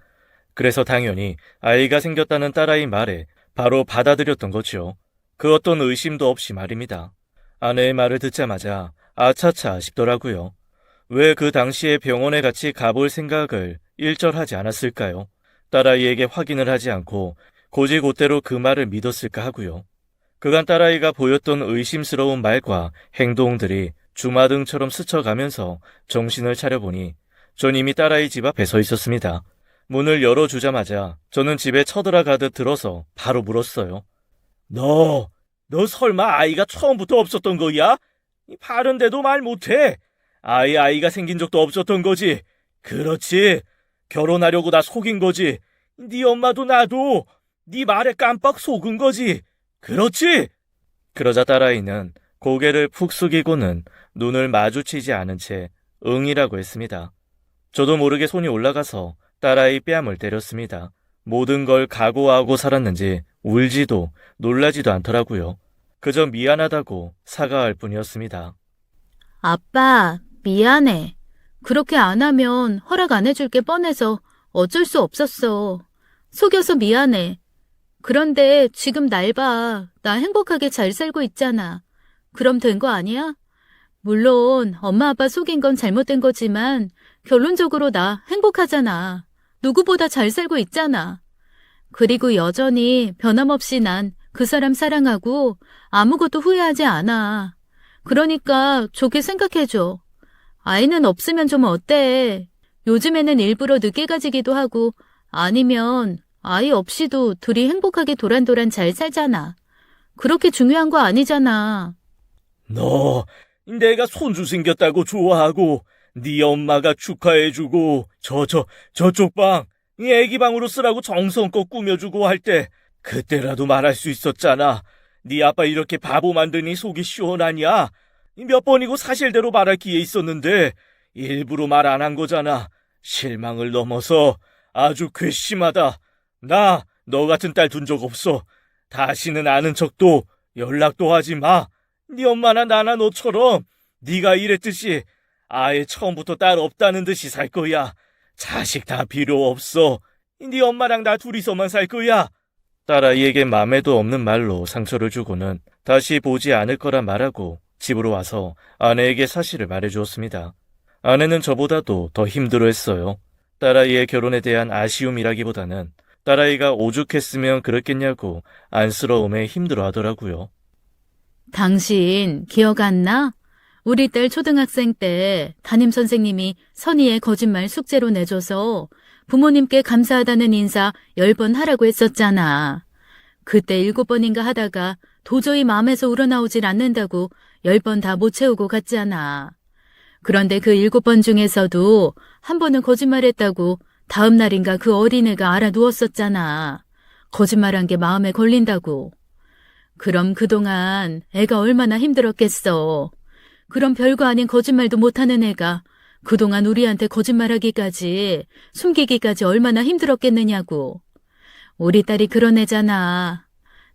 그래서 당연히 아이가 생겼다는 딸아이 말에 바로 받아들였던 거죠. 그 어떤 의심도 없이 말입니다. 아내의 말을 듣자마자 아차차 싶더라고요. 왜 그 당시에 병원에 같이 가볼 생각을 일절하지 않았을까요? 딸아이에게 확인을 하지 않고 곧이곧대로 그 말을 믿었을까 하고요. 그간 딸아이가 보였던 의심스러운 말과 행동들이 주마등처럼 스쳐가면서 정신을 차려보니 전 이미 딸아이 집 앞에 서 있었습니다. 문을 열어주자마자 저는 집에 쳐들어가듯 들어서 바로 물었어요. 너 설마 아이가 처음부터 없었던 거야? 바른데도 말 못해. 아이가 생긴 적도 없었던 거지. 그렇지. 결혼하려고 나 속인 거지. 네 엄마도 나도 네 말에 깜빡 속은 거지. 그렇지? 그러자 딸아이는 고개를 푹 숙이고는 눈을 마주치지 않은 채 응이라고 했습니다. 저도 모르게 손이 올라가서 딸아이 뺨을 때렸습니다. 모든 걸 각오하고 살았는지 울지도 놀라지도 않더라고요. 그저 미안하다고 사과할 뿐이었습니다. 아빠, 미안해. 그렇게 안 하면 허락 안 해줄 게 뻔해서 어쩔 수 없었어. 속여서 미안해. 그런데 지금 날 봐. 나 행복하게 잘 살고 있잖아. 그럼 된 거 아니야? 물론 엄마 아빠 속인 건 잘못된 거지만 결론적으로 나 행복하잖아. 누구보다 잘 살고 있잖아. 그리고 여전히 변함없이 난 그 사람 사랑하고 아무것도 후회하지 않아. 그러니까 좋게 생각해줘. 아이는 없으면 좀 어때? 요즘에는 일부러 늦게 가지기도 하고 아니면 아이 없이도 둘이 행복하게 도란도란 잘 살잖아. 그렇게 중요한 거 아니잖아. 너 내가 손주 생겼다고 좋아하고 네 엄마가 축하해주고 저쪽 방 애기 방으로 쓰라고 정성껏 꾸며주고 할 때 그때라도 말할 수 있었잖아. 네 아빠 이렇게 바보 만드니 속이 시원하냐? 몇 번이고 사실대로 말할 기회 있었는데 일부러 말 안 한 거잖아. 실망을 넘어서 아주 괘씸하다. 나 너 같은 딸 둔 적 없어. 다시는 아는 척도 연락도 하지 마. 네 엄마나 나나 너처럼 네가 이랬듯이 아예 처음부터 딸 없다는 듯이 살 거야. 자식 다 필요 없어. 네 엄마랑 나 둘이서만 살 거야. 딸아이에게 맘에도 없는 말로 상처를 주고는 다시 보지 않을 거라 말하고 집으로 와서 아내에게 사실을 말해주었습니다. 아내는 저보다도 더 힘들어했어요. 딸아이의 결혼에 대한 아쉬움이라기보다는 딸아이가 오죽했으면 그랬겠냐고 안쓰러움에 힘들어하더라고요. 당신 기억 안 나? 우리 딸 초등학생 때 담임선생님이 선의의 거짓말 숙제로 내줘서 부모님께 감사하다는 인사 10번 하라고 했었잖아. 그때 7번인가 하다가 도저히 마음에서 우러나오질 않는다고 10번 다 못 채우고 갔잖아. 그런데 그 7번 중에서도 한 번은 거짓말했다고 다음 날인가 그 어린애가 알아누웠었잖아. 거짓말한 게 마음에 걸린다고. 그럼 그동안 애가 얼마나 힘들었겠어. 그럼 별거 아닌 거짓말도 못하는 애가 그동안 우리한테 거짓말하기까지, 숨기기까지 얼마나 힘들었겠느냐고. 우리 딸이 그런 애잖아.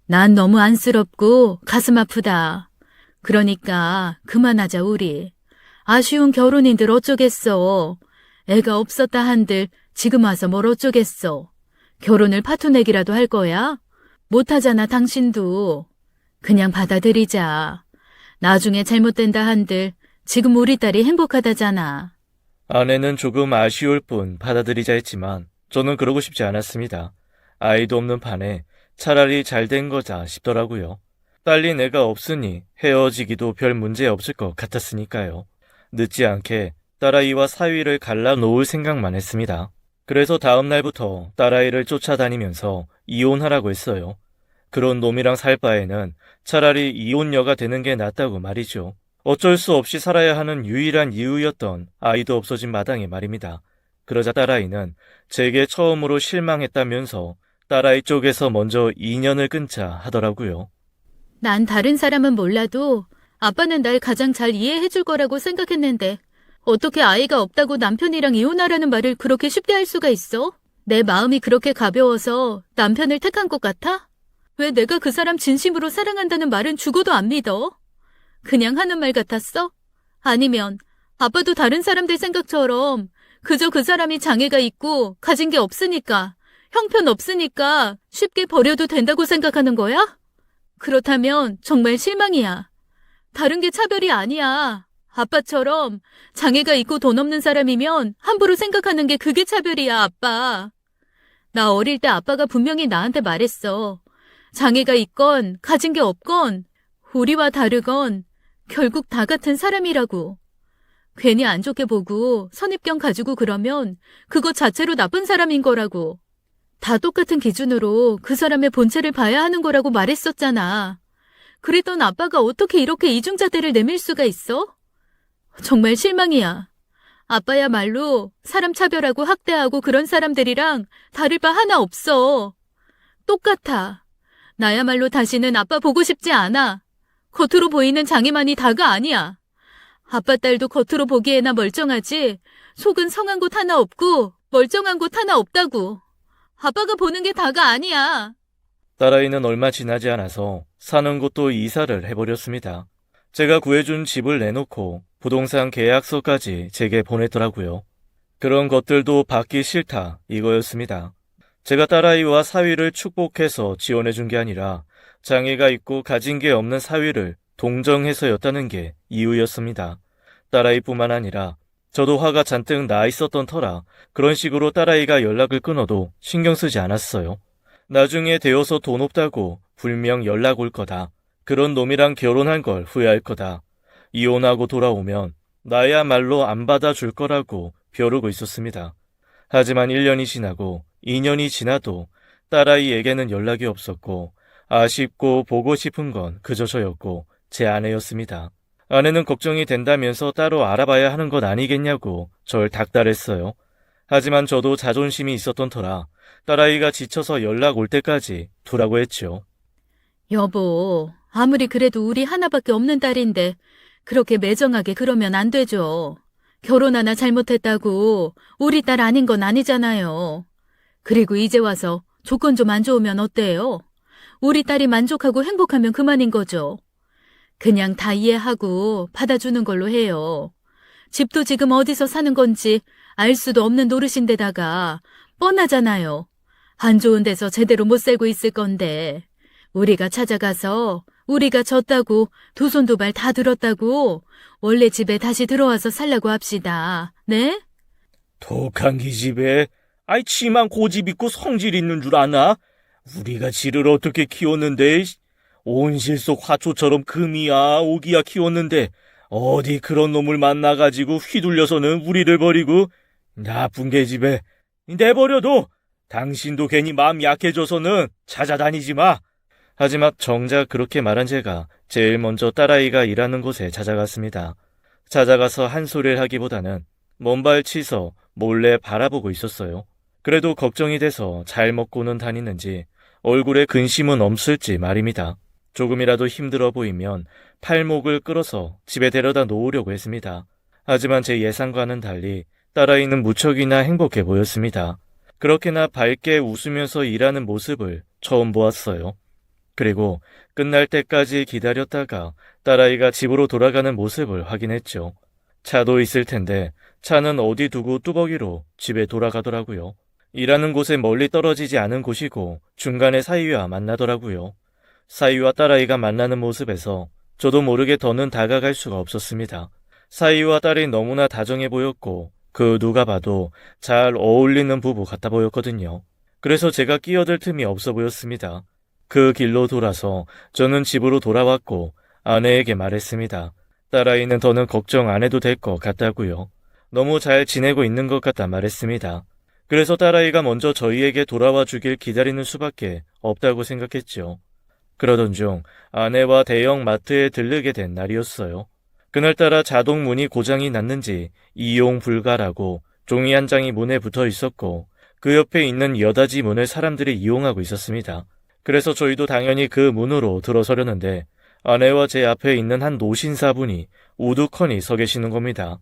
난 너무 안쓰럽고 가슴 아프다. 그러니까 그만하자 우리. 아쉬운 결혼인들 어쩌겠어. 애가 없었다 한들 지금 와서 뭘 어쩌겠어. 결혼을 파토내기라도 할 거야? 못하잖아 당신도. 그냥 받아들이자. 나중에 잘못된다 한들 지금 우리 딸이 행복하다잖아. 아내는 조금 아쉬울 뿐 받아들이자 했지만 저는 그러고 싶지 않았습니다. 아이도 없는 판에 차라리 잘 된 거자 싶더라고요. 딸린 애가 없으니 헤어지기도 별 문제 없을 것 같았으니까요. 늦지 않게 딸아이와 사위를 갈라놓을 생각만 했습니다. 그래서 다음 날부터 딸아이를 쫓아다니면서 이혼하라고 했어요. 그런 놈이랑 살 바에는 차라리 이혼녀가 되는 게 낫다고 말이죠. 어쩔 수 없이 살아야 하는 유일한 이유였던 아이도 없어진 마당에 말입니다. 그러자 딸아이는 제게 처음으로 실망했다면서 딸아이 쪽에서 먼저 인연을 끊자 하더라고요. 난 다른 사람은 몰라도 아빠는 날 가장 잘 이해해 줄 거라고 생각했는데 어떻게 아이가 없다고 남편이랑 이혼하라는 말을 그렇게 쉽게 할 수가 있어? 내 마음이 그렇게 가벼워서 남편을 택한 것 같아? 왜 내가 그 사람 진심으로 사랑한다는 말은 죽어도 안 믿어? 그냥 하는 말 같았어? 아니면 아빠도 다른 사람들 생각처럼 그저 그 사람이 장애가 있고 가진 게 없으니까 형편 없으니까 쉽게 버려도 된다고 생각하는 거야? 그렇다면 정말 실망이야. 다른 게 차별이 아니야. 아빠처럼 장애가 있고 돈 없는 사람이면 함부로 생각하는 게 그게 차별이야, 아빠. 나 어릴 때 아빠가 분명히 나한테 말했어. 장애가 있건 가진 게 없건 우리와 다르건 결국 다 같은 사람이라고. 괜히 안 좋게 보고 선입견 가지고 그러면 그것 자체로 나쁜 사람인 거라고. 다 똑같은 기준으로 그 사람의 본체를 봐야 하는 거라고 말했었잖아. 그랬던 아빠가 어떻게 이렇게 이중잣대를 내밀 수가 있어? 정말 실망이야. 아빠야말로 사람 차별하고 학대하고 그런 사람들이랑 다를 바 하나 없어. 똑같아. 나야말로 다시는 아빠 보고 싶지 않아. 겉으로 보이는 장애만이 다가 아니야. 아빠 딸도 겉으로 보기에나 멀쩡하지 속은 성한 곳 하나 없고 멀쩡한 곳 하나 없다고. 아빠가 보는 게 다가 아니야. 딸아이는 얼마 지나지 않아서 사는 곳도 이사를 해버렸습니다. 제가 구해준 집을 내놓고 부동산 계약서까지 제게 보냈더라고요. 그런 것들도 받기 싫다 이거였습니다. 제가 딸아이와 사위를 축복해서 지원해준 게 아니라 장애가 있고 가진 게 없는 사위를 동정해서였다는 게 이유였습니다. 딸아이뿐만 아니라 저도 화가 잔뜩 나 있었던 터라 그런 식으로 딸아이가 연락을 끊어도 신경 쓰지 않았어요. 나중에 되어서 돈 없다고 불명 연락 올 거다. 그런 놈이랑 결혼한 걸 후회할 거다. 이혼하고 돌아오면 나야말로 안 받아줄 거라고 벼르고 있었습니다. 하지만 1년이 지나고 2년이 지나도 딸아이에게는 연락이 없었고 아쉽고 보고 싶은 건 그저 저였고 제 아내였습니다. 아내는 걱정이 된다면서 따로 알아봐야 하는 것 아니겠냐고 절 닥달했어요. 하지만 저도 자존심이 있었던 터라 딸아이가 지쳐서 연락 올 때까지 두라고 했죠. 여보, 아무리 그래도 우리 하나밖에 없는 딸인데 그렇게 매정하게 그러면 안 되죠. 결혼 하나 잘못했다고 우리 딸 아닌 건 아니잖아요. 그리고 이제 와서 조건 좀 안 좋으면 어때요? 우리 딸이 만족하고 행복하면 그만인 거죠. 그냥 다 이해하고 받아주는 걸로 해요. 집도 지금 어디서 사는 건지 알 수도 없는 노릇인데다가 뻔하잖아요. 안 좋은 데서 제대로 못 살고 있을 건데 우리가 찾아가서 우리가 졌다고 두 손 두 발 다 들었다고 원래 집에 다시 들어와서 살라고 합시다. 네? 독한 기집애. 아이 치만 고집 있고 성질 있는 줄 아나? 우리가 지를 어떻게 키웠는데 온실 속 화초처럼 금이야 오기야 키웠는데 어디 그런 놈을 만나가지고 휘둘려서는 우리를 버리고 나쁜 계집애 내버려둬. 당신도 괜히 마음 약해져서는 찾아다니지 마. 하지만 정작 그렇게 말한 제가 제일 먼저 딸아이가 일하는 곳에 찾아갔습니다. 찾아가서 한 소리를 하기보다는 먼발 치서 몰래 바라보고 있었어요. 그래도 걱정이 돼서 잘 먹고는 다니는지 얼굴에 근심은 없을지 말입니다. 조금이라도 힘들어 보이면 팔목을 끌어서 집에 데려다 놓으려고 했습니다. 하지만 제 예상과는 달리 딸아이는 무척이나 행복해 보였습니다. 그렇게나 밝게 웃으면서 일하는 모습을 처음 보았어요. 그리고 끝날 때까지 기다렸다가 딸아이가 집으로 돌아가는 모습을 확인했죠. 차도 있을 텐데 차는 어디 두고 뚜벅이로 집에 돌아가더라고요. 일하는 곳에 멀리 떨어지지 않은 곳이고 중간에 사위와 만나더라고요. 사위와 딸아이가 만나는 모습에서 저도 모르게 더는 다가갈 수가 없었습니다. 사위와 딸이 너무나 다정해 보였고 그 누가 봐도 잘 어울리는 부부 같아 보였거든요. 그래서 제가 끼어들 틈이 없어 보였습니다. 그 길로 돌아서 저는 집으로 돌아왔고 아내에게 말했습니다. 딸아이는 더는 걱정 안 해도 될 것 같다고요. 너무 잘 지내고 있는 것 같다 말했습니다. 그래서 딸아이가 먼저 저희에게 돌아와 주길 기다리는 수밖에 없다고 생각했죠. 그러던 중 아내와 대형 마트에 들르게 된 날이었어요. 그날따라 자동 문이 고장이 났는지 이용 불가라고 종이 한 장이 문에 붙어 있었고 그 옆에 있는 여닫이 문을 사람들이 이용하고 있었습니다. 그래서 저희도 당연히 그 문으로 들어서려는데 아내와 제 앞에 있는 한 노신사분이 우두커니 서 계시는 겁니다.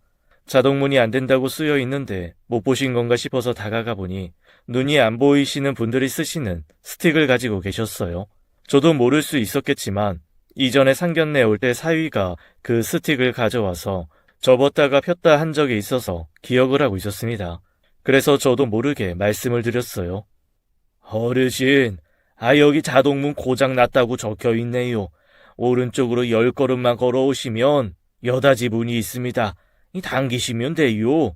자동문이 안 된다고 쓰여 있는데 못 보신 건가 싶어서 다가가 보니 눈이 안 보이시는 분들이 쓰시는 스틱을 가지고 계셨어요. 저도 모를 수 있었겠지만 이전에 상견례 올 때 사위가 그 스틱을 가져와서 접었다가 폈다 한 적이 있어서 기억을 하고 있었습니다. 그래서 저도 모르게 말씀을 드렸어요. 어르신, 여기 자동문 고장 났다고 적혀 있네요. 오른쪽으로 10걸음만 걸어오시면 여닫이 문이 있습니다. 당기시면 돼요.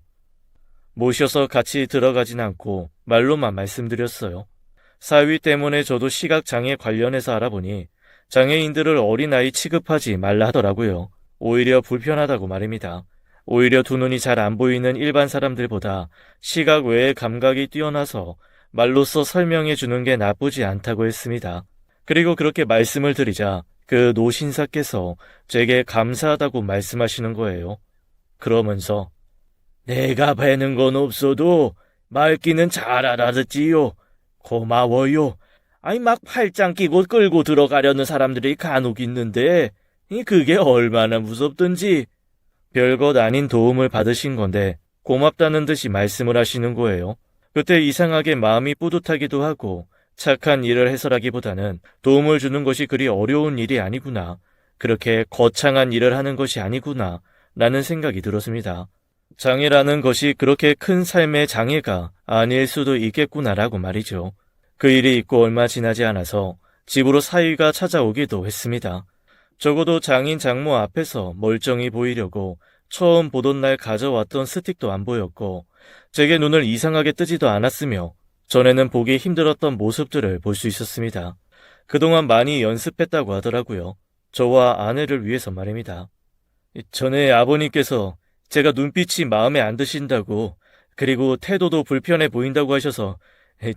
모셔서 같이 들어가진 않고 말로만 말씀드렸어요. 사위 때문에 저도 시각장애 관련해서 알아보니 장애인들을 어린아이 취급하지 말라 하더라고요. 오히려 불편하다고 말입니다. 오히려 두 눈이 잘 안 보이는 일반 사람들보다 시각 외의 감각이 뛰어나서 말로써 설명해 주는 게 나쁘지 않다고 했습니다. 그리고 그렇게 말씀을 드리자 그 노신사께서 제게 감사하다고 말씀하시는 거예요. 그러면서 내가 배는 건 없어도 말귀는 잘 알아듣지요. 고마워요. 막 팔짱 끼고 끌고 들어가려는 사람들이 간혹 있는데 그게 얼마나 무섭던지. 별것 아닌 도움을 받으신 건데 고맙다는 듯이 말씀을 하시는 거예요. 그때 이상하게 마음이 뿌듯하기도 하고 착한 일을 해서라기보다는 도움을 주는 것이 그리 어려운 일이 아니구나. 그렇게 거창한 일을 하는 것이 아니구나. 라는 생각이 들었습니다. 장애라는 것이 그렇게 큰 삶의 장애가 아닐 수도 있겠구나라고 말이죠. 그 일이 있고 얼마 지나지 않아서 집으로 사위가 찾아오기도 했습니다. 적어도 장인 장모 앞에서 멀쩡히 보이려고 처음 보던 날 가져왔던 스틱도 안 보였고 제게 눈을 이상하게 뜨지도 않았으며 전에는 보기 힘들었던 모습들을 볼 수 있었습니다. 그동안 많이 연습했다고 하더라고요. 저와 아내를 위해서 말입니다. 전에 아버님께서 제가 눈빛이 마음에 안 드신다고 그리고 태도도 불편해 보인다고 하셔서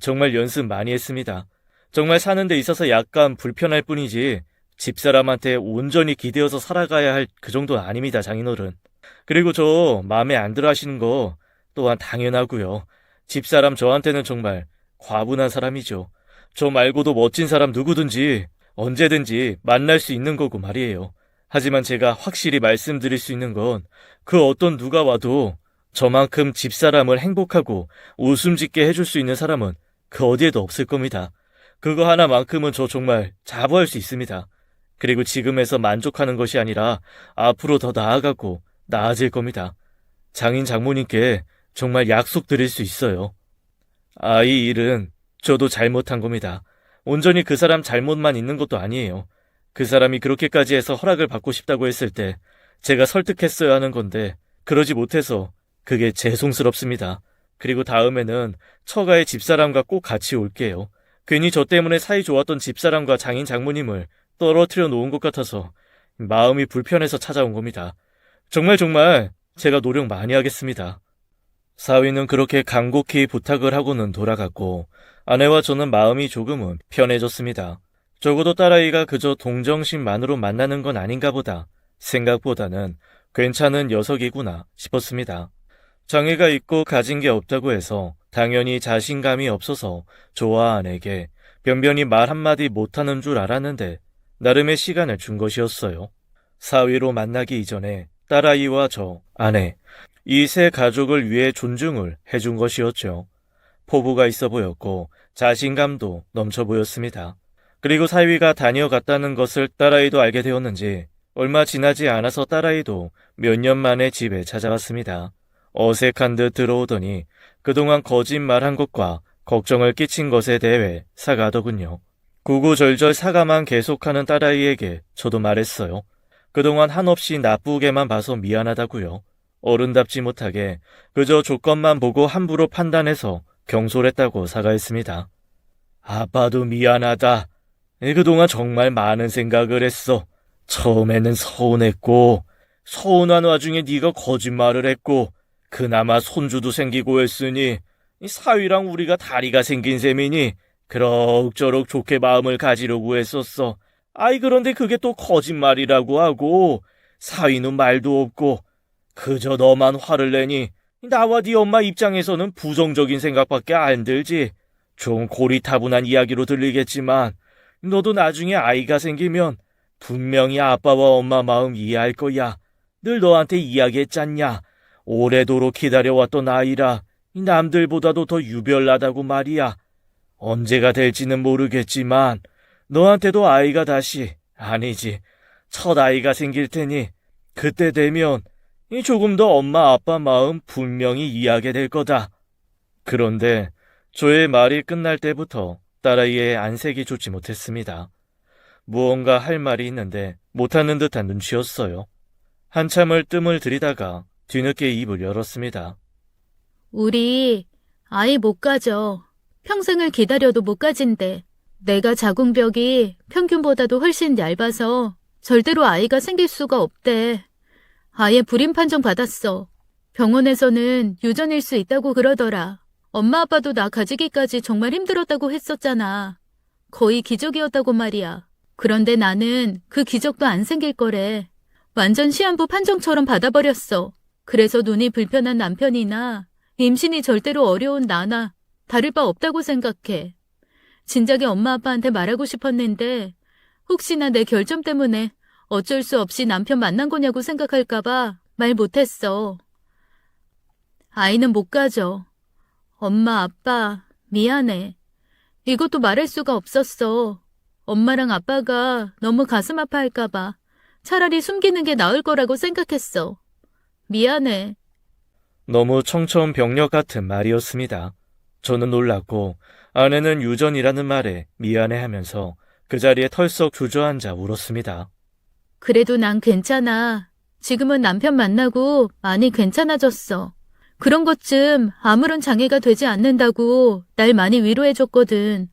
정말 연습 많이 했습니다. 정말 사는 데 있어서 약간 불편할 뿐이지 집사람한테 온전히 기대어서 살아가야 할 그 정도는 아닙니다, 장인어른. 그리고 저 마음에 안 들어 하시는 거 또한 당연하고요. 집사람 저한테는 정말 과분한 사람이죠. 저 말고도 멋진 사람 누구든지 언제든지 만날 수 있는 거고 말이에요. 하지만 제가 확실히 말씀드릴 수 있는 건 그 어떤 누가 와도 저만큼 집사람을 행복하고 웃음 짓게 해줄 수 있는 사람은 그 어디에도 없을 겁니다. 그거 하나만큼은 저 정말 자부할 수 있습니다. 그리고 지금에서 만족하는 것이 아니라 앞으로 더 나아가고 나아질 겁니다. 장인 장모님께 정말 약속드릴 수 있어요. 이 일은 저도 잘못한 겁니다. 온전히 그 사람 잘못만 있는 것도 아니에요. 그 사람이 그렇게까지 해서 허락을 받고 싶다고 했을 때 제가 설득했어야 하는 건데 그러지 못해서 그게 죄송스럽습니다. 그리고 다음에는 처가의 집사람과 꼭 같이 올게요. 괜히 저 때문에 사이 좋았던 집사람과 장인 장모님을 떨어뜨려 놓은 것 같아서 마음이 불편해서 찾아온 겁니다. 정말 제가 노력 많이 하겠습니다. 사위는 그렇게 간곡히 부탁을 하고는 돌아갔고 아내와 저는 마음이 조금은 편해졌습니다. 적어도 딸아이가 그저 동정심만으로 만나는 건 아닌가 보다 생각보다는 괜찮은 녀석이구나 싶었습니다. 장애가 있고 가진 게 없다고 해서 당연히 자신감이 없어서 저와 아내에게 변변히 말 한마디 못하는 줄 알았는데 나름의 시간을 준 것이었어요. 사위로 만나기 이전에 딸아이와 저, 아내, 이 세 가족을 위해 존중을 해준 것이었죠. 포부가 있어 보였고 자신감도 넘쳐 보였습니다. 그리고 사위가 다녀갔다는 것을 딸아이도 알게 되었는지 얼마 지나지 않아서 딸아이도 몇 년 만에 집에 찾아왔습니다. 어색한 듯 들어오더니 그동안 거짓말한 것과 걱정을 끼친 것에 대해 사과하더군요. 구구절절 사과만 계속하는 딸아이에게 저도 말했어요. 그동안 한없이 나쁘게만 봐서 미안하다고요. 어른답지 못하게 그저 조건만 보고 함부로 판단해서 경솔했다고 사과했습니다. 아빠도 미안하다. 그동안 정말 많은 생각을 했어. 처음에는 서운했고, 서운한 와중에 네가 거짓말을 했고, 그나마 손주도 생기고 했으니 이 사위랑 우리가 다리가 생긴 셈이니 그럭저럭 좋게 마음을 가지려고 했었어. 아이 그런데 그게 또 거짓말이라고 하고 사위는 말도 없고 그저 너만 화를 내니 나와 네 엄마 입장에서는 부정적인 생각밖에 안 들지. 좀 고리타분한 이야기로 들리겠지만 너도 나중에 아이가 생기면 분명히 아빠와 엄마 마음 이해할 거야. 늘 너한테 이야기했잖냐. 오래도록 기다려왔던 아이라 남들보다도 더 유별나다고 말이야. 언제가 될지는 모르겠지만 너한테도 아이가 다시, 아니지, 첫 아이가 생길 테니 그때 되면 조금 더 엄마 아빠 마음 분명히 이해하게 될 거다. 그런데 저의 말이 끝날 때부터 딸아이의 안색이 좋지 못했습니다. 무언가 할 말이 있는데 못하는 듯한 눈치였어요. 한참을 뜸을 들이다가 뒤늦게 입을 열었습니다. 우리 아이 못 가져. 평생을 기다려도 못 가진대. 내가 자궁벽이 평균보다도 훨씬 얇아서 절대로 아이가 생길 수가 없대. 아예 불임 판정 받았어. 병원에서는 유전일 수 있다고 그러더라. 엄마 아빠도 나 가지기까지 정말 힘들었다고 했었잖아. 거의 기적이었다고 말이야. 그런데 나는 그 기적도 안 생길 거래. 완전 시한부 판정처럼 받아버렸어. 그래서 눈이 불편한 남편이나 임신이 절대로 어려운 나나 다를 바 없다고 생각해. 진작에 엄마 아빠한테 말하고 싶었는데 혹시나 내 결점 때문에 어쩔 수 없이 남편 만난 거냐고 생각할까봐 말 못했어. 아이는 못 가져. 엄마 아빠 미안해. 이것도 말할 수가 없었어. 엄마랑 아빠가 너무 가슴 아파할까봐 차라리 숨기는 게 나을 거라고 생각했어. 미안해. 너무 청천벽력 같은 말이었습니다. 저는 놀랐고 아내는 유전이라는 말에 미안해하면서 그 자리에 털썩 주저앉아 울었습니다. 그래도 난 괜찮아. 지금은 남편 만나고 많이 괜찮아졌어. 그런 것쯤 아무런 장애가 되지 않는다고 날 많이 위로해줬거든.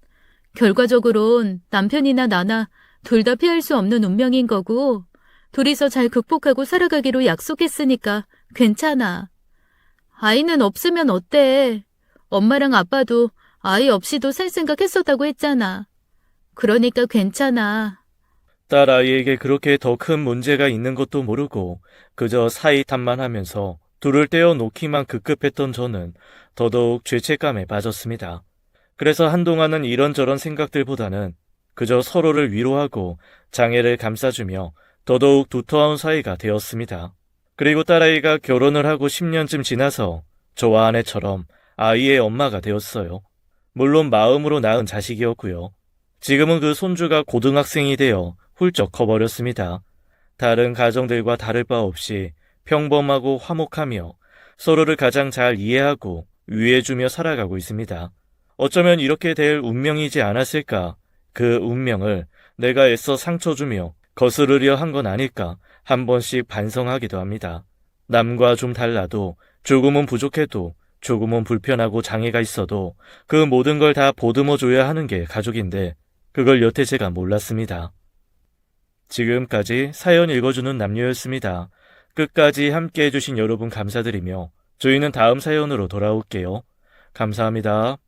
결과적으론 남편이나 나나 둘 다 피할 수 없는 운명인 거고 둘이서 잘 극복하고 살아가기로 약속했으니까 괜찮아. 아이는 없으면 어때? 엄마랑 아빠도 아이 없이도 살 생각했었다고 했잖아. 그러니까 괜찮아. 딸 아이에게 그렇게 더 큰 문제가 있는 것도 모르고 그저 사이 탓만 하면서 둘을 떼어 놓기만 급급했던 저는 더더욱 죄책감에 빠졌습니다. 그래서 한동안은 이런저런 생각들보다는 그저 서로를 위로하고 장애를 감싸주며 더더욱 두터운 사이가 되었습니다. 그리고 딸아이가 결혼을 하고 10년쯤 지나서 저와 아내처럼 아이의 엄마가 되었어요. 물론 마음으로 낳은 자식이었고요. 지금은 그 손주가 고등학생이 되어 훌쩍 커버렸습니다. 다른 가정들과 다를 바 없이 평범하고 화목하며 서로를 가장 잘 이해하고 위해주며 살아가고 있습니다. 어쩌면 이렇게 될 운명이지 않았을까? 그 운명을 내가 애써 상처 주며 거스르려 한 건 아닐까? 한 번씩 반성하기도 합니다. 남과 좀 달라도 조금은 부족해도 조금은 불편하고 장애가 있어도 그 모든 걸 다 보듬어줘야 하는 게 가족인데 그걸 여태 제가 몰랐습니다. 지금까지 사연 읽어주는 남녀였습니다. 끝까지 함께 해주신 여러분 감사드리며 저희는 다음 사연으로 돌아올게요. 감사합니다.